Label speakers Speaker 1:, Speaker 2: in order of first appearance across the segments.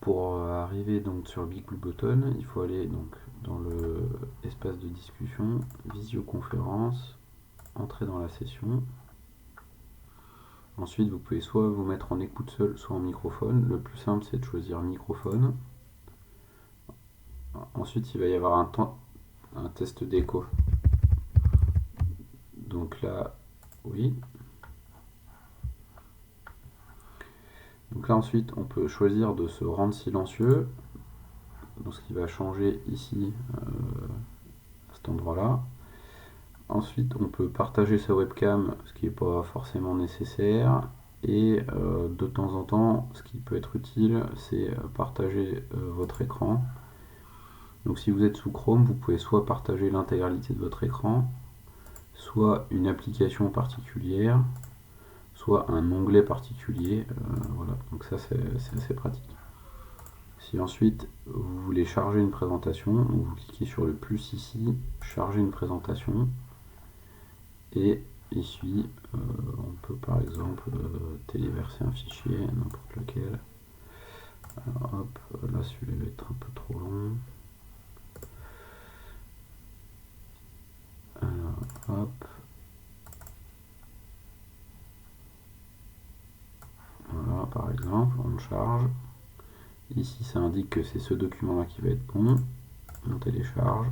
Speaker 1: pour arriver donc sur Big Blue Button, il faut aller donc dans le espace de discussion, visioconférence, entrer dans la session. Ensuite, vous pouvez soit vous mettre en écoute seul, soit en microphone. Le plus simple, c'est de choisir microphone. Ensuite, il va y avoir un test d'écho. Donc là, oui. Donc là, ensuite, on peut choisir de se rendre silencieux. Donc ce qui va changer ici, à cet endroit-là. Ensuite, on peut partager sa webcam, ce qui n'est pas forcément nécessaire. Et de temps en temps, ce qui peut être utile, c'est partager votre écran. Donc si vous êtes sous Chrome, vous pouvez soit partager l'intégralité de votre écran, soit une application particulière, soit un onglet particulier. Voilà, donc ça c'est assez pratique. Si ensuite vous voulez charger une présentation, donc vous cliquez sur le plus ici, charger une présentation, et ici on peut par exemple téléverser un fichier, n'importe lequel. Alors, hop, là celui-là va être un peu trop long. Alors, hop. Voilà, par exemple, on charge. Ici, ça indique que c'est ce document-là qui va être bon. On télécharge.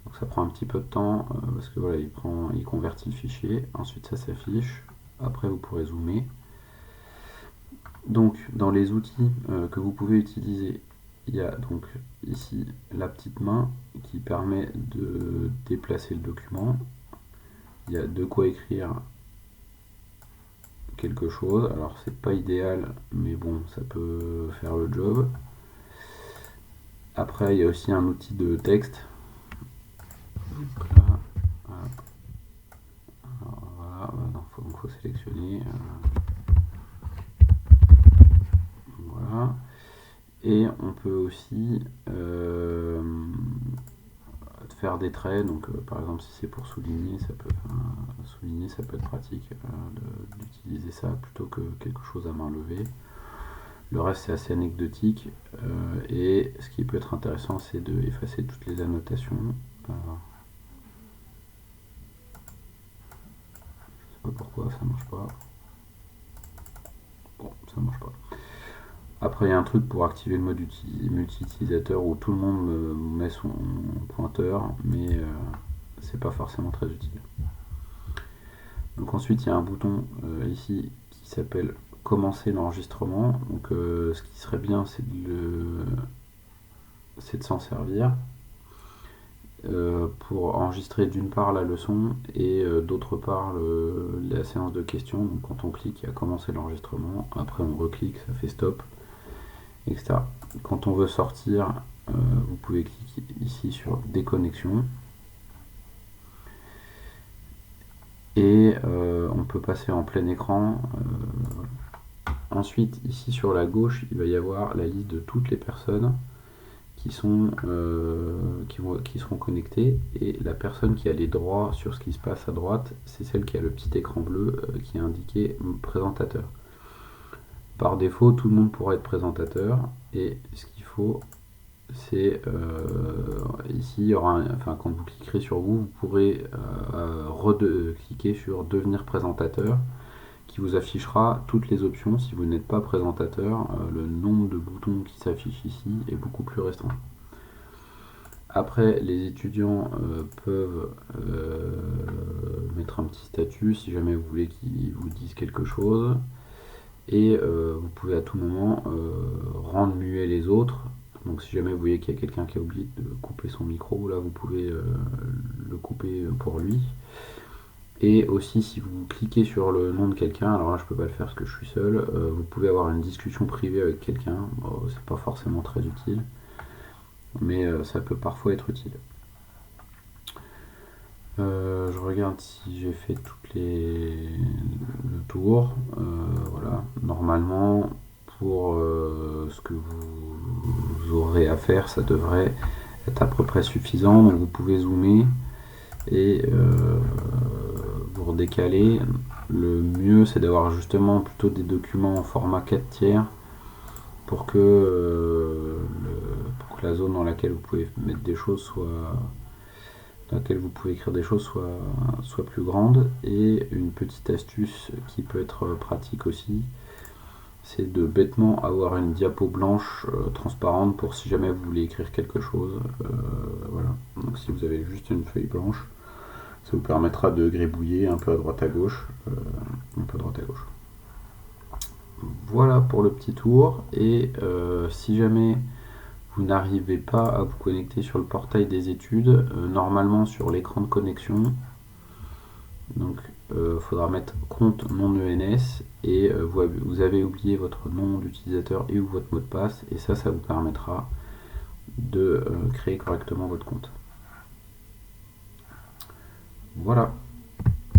Speaker 1: Donc ça prend un petit peu de temps parce que voilà, il convertit le fichier. Ensuite, ça s'affiche. Après, vous pourrez zoomer. Donc, dans les outils que vous pouvez utiliser, il y a donc ici la petite main qui permet de déplacer le document. Il y a de quoi écrire quelque chose. Alors, c'est pas idéal, mais bon, ça peut faire le job. Après, il y a aussi un outil de texte. Donc là, voilà, donc faut sélectionner. Voilà. Et on peut aussi faire des traits. Donc, par exemple, si c'est pour souligner, ça peut être pratique d'utiliser ça plutôt que quelque chose à main levée. Le reste, c'est assez anecdotique. Et ce qui peut être intéressant, c'est d'effacer toutes les annotations. Je sais pas pourquoi ça marche pas. Bon, ça marche pas. Après, il y a un truc pour activer le mode multi-utilisateur où tout le monde met son pointeur, mais c'est pas forcément très utile. Donc ensuite, il y a un bouton ici qui s'appelle commencer l'enregistrement. Donc ce qui serait bien, c'est de s'en servir pour enregistrer d'une part la leçon et d'autre part la séance de questions. Donc quand on clique à commencer l'enregistrement, après on reclique, ça fait stop, etc. Quand on veut sortir, vous pouvez cliquer ici sur déconnexion et on peut passer en plein écran. Ensuite, ici sur la gauche, il va y avoir la liste de toutes les personnes qui seront connectées, et la personne qui a les droits sur ce qui se passe à droite, c'est celle qui a le petit écran bleu qui est indiqué présentateur. Par défaut, tout le monde pourra être présentateur, et ce qu'il faut, c'est ici, il y aura quand vous cliquerez sur vous pourrez cliquer sur devenir présentateur, qui vous affichera toutes les options. Si vous n'êtes pas présentateur, le nombre de boutons qui s'affichent ici est beaucoup plus restreint. Après, les étudiants peuvent mettre un petit statut si jamais vous voulez qu'ils vous disent quelque chose, et vous pouvez à tout moment rendre muet les autres. Donc si jamais vous voyez qu'il y a quelqu'un qui a oublié de couper son micro, là vous pouvez le couper pour lui. Et aussi, si vous cliquez sur le nom de quelqu'un, alors là je peux pas le faire parce que je suis seul, vous pouvez avoir une discussion privée avec quelqu'un. Bon, c'est pas forcément très utile, mais ça peut parfois être utile. Je regarde si j'ai fait le tour. Voilà, normalement pour ce que vous aurez à faire, ça devrait être à peu près suffisant. Donc vous pouvez zoomer et vous redécaler. le mieux c'est d'avoir justement plutôt des documents en format 4 tiers pour que la zone dans laquelle vous pouvez mettre des choses soit dans laquelle vous pouvez écrire des choses soit plus grande. Et une petite astuce qui peut être pratique aussi, c'est de bêtement avoir une diapo blanche transparente pour si jamais vous voulez écrire quelque chose. Voilà. Donc si vous avez juste une feuille blanche, ça vous permettra de gribouiller un peu à droite à gauche. Voilà pour le petit tour. Et si jamais vous n'arrivez pas à vous connecter sur le portail des études, normalement sur l'écran de connexion, donc faudra mettre compte non ENS et vous avez oublié votre nom d'utilisateur et ou votre mot de passe, et ça vous permettra de créer correctement votre compte. Voilà.